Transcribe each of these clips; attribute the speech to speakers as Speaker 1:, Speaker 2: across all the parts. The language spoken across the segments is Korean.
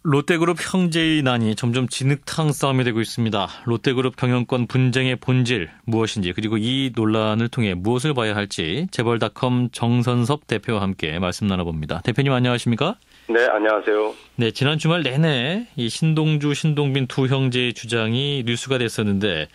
Speaker 1: 롯데그룹 형제의 난이 점점 진흙탕 싸움이 되고 있습니다. 롯데그룹 경영권 분쟁의 본질 무엇인지 그리고 이 논란을 통해 무엇을 봐야 할지 재벌닷컴 정선섭 대표와 함께 말씀 나눠봅니다. 대표님 안녕하십니까?
Speaker 2: 네, 안녕하세요.
Speaker 1: 네, 지난 주말 내내 이 신동주, 신동빈 두 형제의 주장이 뉴스가 됐었는데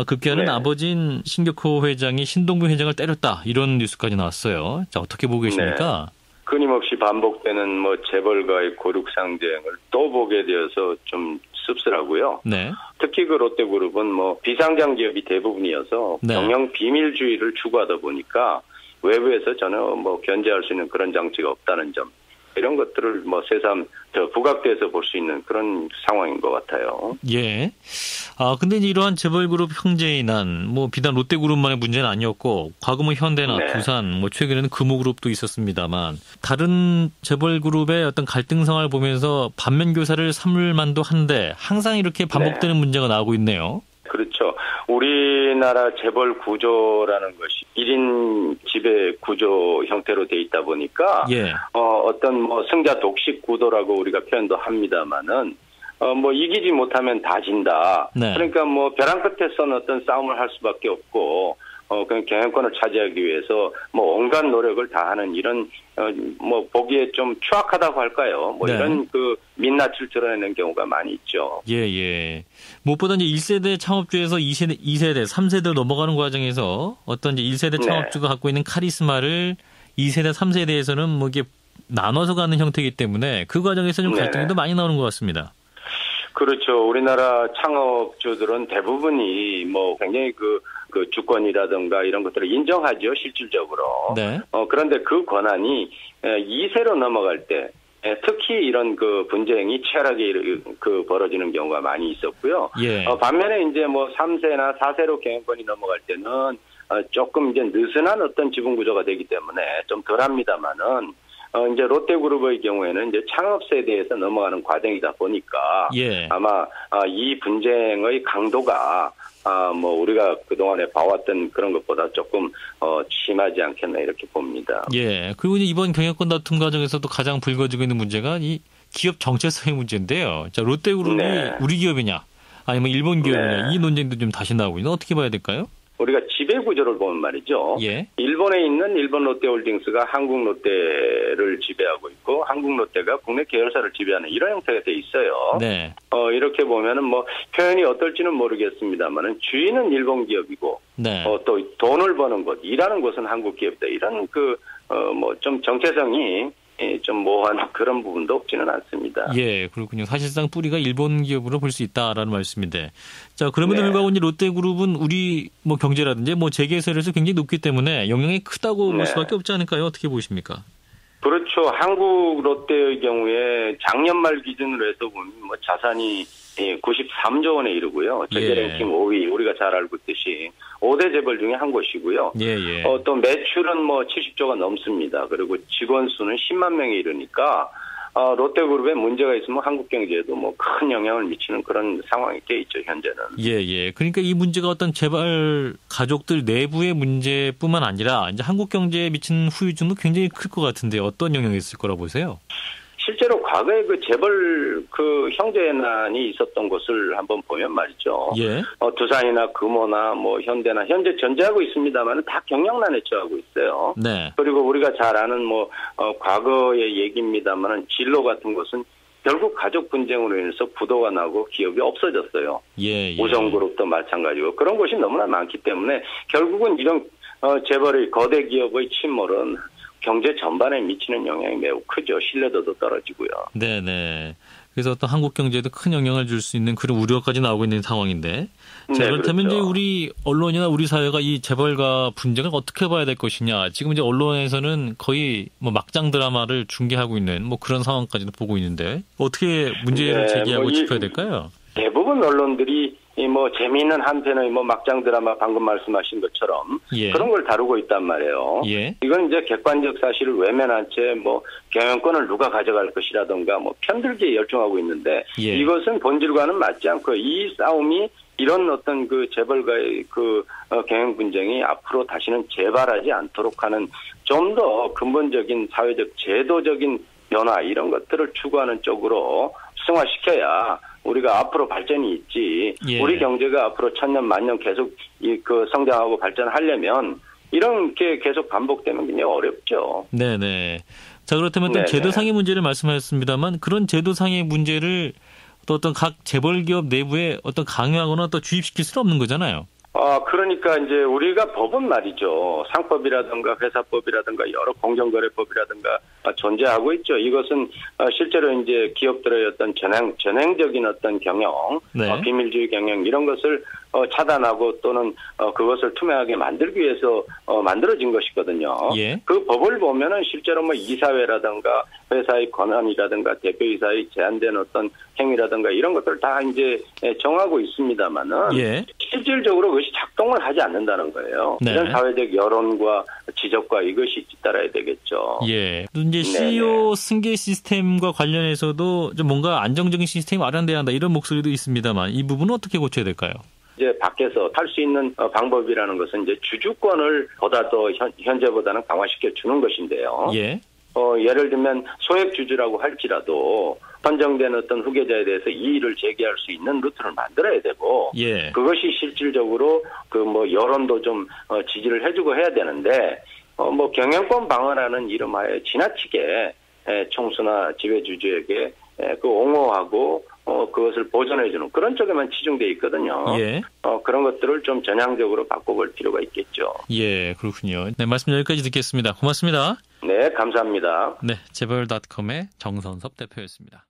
Speaker 1: 급기야는 아버지인 신격호 회장이 신동빈 회장을 때렸다 이런 뉴스까지 나왔어요. 자, 어떻게 보고 계십니까?
Speaker 2: 네. 끊임없이 반복되는 재벌과의 고륙상쟁을 또 보게 되어서 좀 씁쓸하고요.
Speaker 1: 네.
Speaker 2: 특히 그 롯데그룹은 비상장 기업이 대부분이어서
Speaker 1: 네.
Speaker 2: 경영 비밀주의를 추구하다 보니까 외부에서 전혀 견제할 수 있는 그런 장치가 없다는 점. 이런 것들을 새삼 더 부각돼서 볼 수 있는 그런 상황인 것 같아요.
Speaker 1: 예. 근데 이러한 재벌그룹 형제의 난, 비단 롯데그룹만의 문제는 아니었고, 과거 현대나
Speaker 2: 네.
Speaker 1: 두산, 최근에는 금호그룹도 있었습니다만, 다른 재벌그룹의 어떤 갈등 상황을 보면서 반면교사를 삼을 만도 한데, 항상 이렇게 반복되는 문제가 나오고 있네요.
Speaker 2: 그렇죠. 우리나라 재벌 구조라는 것이 1인 지배 구조 형태로 돼 있다 보니까
Speaker 1: 예.
Speaker 2: 어떤 승자 독식 구도라고 우리가 표현도 합니다만은 이기지 못하면 다 진다.
Speaker 1: 네.
Speaker 2: 그러니까 벼랑 끝에서는 어떤 싸움을 할 수밖에 없고 그냥 경영권을 차지하기 위해서 온갖 노력을 다하는 이런 보기에 좀 추악하다고 할까요?
Speaker 1: 네.
Speaker 2: 이런 민낯을 드러내는 경우가 많이 있죠.
Speaker 1: 예. 무엇보다 이제 1세대 창업주에서 2세대, 3세대로 넘어가는 과정에서 어떤 이제 1세대 창업주가 갖고 있는 카리스마를 2세대, 3세대에서는 이게 나눠서 가는 형태이기 때문에 그 과정에서 좀 갈등이 더 많이 나오는 것 같습니다.
Speaker 2: 그렇죠. 우리나라 창업주들은 대부분이 굉장히 그 주권이라든가 이런 것들을 인정하죠, 실질적으로.
Speaker 1: 네.
Speaker 2: 그런데 그 권한이 2세로 넘어갈 때 특히 이런 분쟁이 치열하게 벌어지는 경우가 많이 있었고요.
Speaker 1: 예.
Speaker 2: 반면에 이제 3세나 4세로 경영권이 넘어갈 때는 조금 이제 느슨한 어떤 지분 구조가 되기 때문에 좀 덜합니다만은 이제 롯데그룹의 경우에는 이제 창업 세대에서 넘어가는 과정이다 보니까 아마 이 분쟁의 강도가 우리가 그동안에 봐왔던 그런 것보다 조금 심하지 않겠나 이렇게 봅니다.
Speaker 1: 예. 그리고 이번 경영권 다툼 과정에서도 가장 불거지고 있는 문제가 이 기업 정체성의 문제인데요. 자, 롯데그룹이 우리 기업이냐 아니면 일본 기업이냐 이 논쟁도 좀 다시 나오고 있는 어떻게 봐야 될까요?
Speaker 2: 우리가 지배 구조를 보면 말이죠.
Speaker 1: 예.
Speaker 2: 일본에 있는 일본 롯데홀딩스가 한국 롯데를 지배하고 있고 한국 롯데가 국내 계열사를 지배하는 이런 형태가 돼 있어요.
Speaker 1: 네.
Speaker 2: 이렇게 보면은 표현이 어떨지는 모르겠습니다만은 주인은 일본 기업이고 또 돈을 버는 곳, 일하는 곳은 한국 기업이다. 이런 좀 정체성이 좀 모호한 그런 부분도 없지는 않습니다.
Speaker 1: 예, 그렇군요. 사실상 뿌리가 일본 기업으로 볼 수 있다라는 말씀인데, 자 그럼에도 불구하고 이제 롯데그룹은 우리 경제라든지 재계에서 굉장히 높기 때문에 영향이 크다고 볼 수밖에 없지 않을까요? 어떻게 보십니까? 그렇죠.
Speaker 2: 한국 롯데의 경우에 작년 말 기준으로 해서 보면 자산이 93조 원에 이르고요. 세계 랭킹 5위, 우리가 잘 알고 있듯이 5대 재벌 중에 한 곳이고요. 또 매출은 70조가 넘습니다. 그리고 직원 수는 10만 명에 이르니까 롯데그룹에 문제가 있으면 한국 경제에도 큰 영향을 미치는 그런 상황이 돼 있죠, 현재는.
Speaker 1: 예. 그러니까 이 문제가 어떤 재벌 가족들 내부의 문제뿐만 아니라 이제 한국 경제에 미치는 후유증도 굉장히 클 것 같은데 어떤 영향이 있을 거라 보세요?
Speaker 2: 실제로 과거에 재벌 형제난이 있었던 것을 한번 보면 말이죠. 두산이나 금호나 현대나 현재 존재하고 있습니다만 다 경영난에 처하고 있어요.
Speaker 1: 네.
Speaker 2: 그리고 우리가 잘 아는 과거의 얘기입니다만 진로 같은 것은 결국 가족 분쟁으로 인해서 부도가 나고 기업이 없어졌어요. 우성그룹도 마찬가지고 그런 것이 너무나 많기 때문에 결국은 이런 재벌의 거대 기업의 침몰은 경제 전반에 미치는 영향이 매우 크죠. 신뢰도도 떨어지고요. 네네.
Speaker 1: 그래서 어떤 한국 경제에도 큰 영향을 줄 수 있는 그런 우려까지 나오고 있는 상황인데. 자, 그렇다면 이제 우리 언론이나 우리 사회가 이 재벌과 분쟁을 어떻게 봐야 될 것이냐. 지금 이제 언론에서는 거의 막장 드라마를 중계하고 있는 그런 상황까지도 보고 있는데 어떻게 문제를 제기하고 짚어야 될까요?
Speaker 2: 대부분 언론들이 재미있는 한편의 막장 드라마 방금 말씀하신 것처럼 그런 걸 다루고 있단 말이에요. 이건 이제 객관적 사실을 외면한 채 경영권을 누가 가져갈 것이라든가 편들기에 열중하고 있는데 이것은 본질과는 맞지 않고 이 싸움이 이런 어떤 재벌과의 경영 분쟁이 앞으로 다시는 재발하지 않도록 하는 좀 더 근본적인 사회적 제도적인 변화 이런 것들을 추구하는 쪽으로 승화시켜야 우리가 앞으로 발전이 있지.
Speaker 1: 예.
Speaker 2: 우리 경제가 앞으로 천년 만년 계속 그 성장하고 발전하려면 이렇게 계속 반복되면 굉장히 어렵죠.
Speaker 1: 네네. 자, 그렇다면 또 제도상의 문제를 말씀하셨습니다만 그런 제도상의 문제를 또 어떤 각 재벌기업 내부에 어떤 강요하거나 또 주입시킬 수는 없는 거잖아요.
Speaker 2: 그러니까 이제 우리가 법은 말이죠. 상법이라든가 회사법이라든가 여러 공정거래법이라든가 존재하고 있죠. 이것은 실제로 이제 기업들의 어떤 전행적인 어떤 경영, 비밀주의 경영 이런 것을 차단하고 또는 그것을 투명하게 만들기 위해서 만들어진 것이거든요.
Speaker 1: 예.
Speaker 2: 그 법을 보면은 실제로 뭐 이사회라든가 회사의 권한이라든가 대표이사의 제한된 어떤 행위라든가 이런 것들 다 이제 정하고 있습니다만은
Speaker 1: 예.
Speaker 2: 실질적으로 그것이 작동을 하지 않는다는 거예요.
Speaker 1: 네.
Speaker 2: 이런 사회적 여론과 지적과 이것이 뒤따라야 되겠죠.
Speaker 1: 예. 이제 CEO 승계 시스템과 관련해서도 좀 뭔가 안정적인 시스템이 마련돼야 한다 이런 목소리도 있습니다만 이 부분은 어떻게 고쳐야 될까요?
Speaker 2: 이제 밖에서 탈 수 있는 방법이라는 것은 이제 주주권을 보다 더 현재보다는 강화시켜 주는 것인데요.
Speaker 1: 예.
Speaker 2: 예를 들면 소액 주주라고 할지라도 선정된 어떤 후계자에 대해서 이의를 제기할 수 있는 루트를 만들어야 되고,
Speaker 1: 예.
Speaker 2: 그것이 실질적으로 여론도 좀 지지를 해주고 해야 되는데, 경영권 방어라는 이름하에 지나치게 총수나 지배주주에게 옹호하고 그것을 보존해주는 그런 쪽에만 치중돼 있거든요.
Speaker 1: 예.
Speaker 2: 그런 것들을 좀 전향적으로 바꿔볼 필요가 있겠죠.
Speaker 1: 예, 그렇군요. 네, 말씀 여기까지 듣겠습니다. 고맙습니다.
Speaker 2: 네, 감사합니다.
Speaker 1: 네, 재벌닷컴의 정선섭 대표였습니다.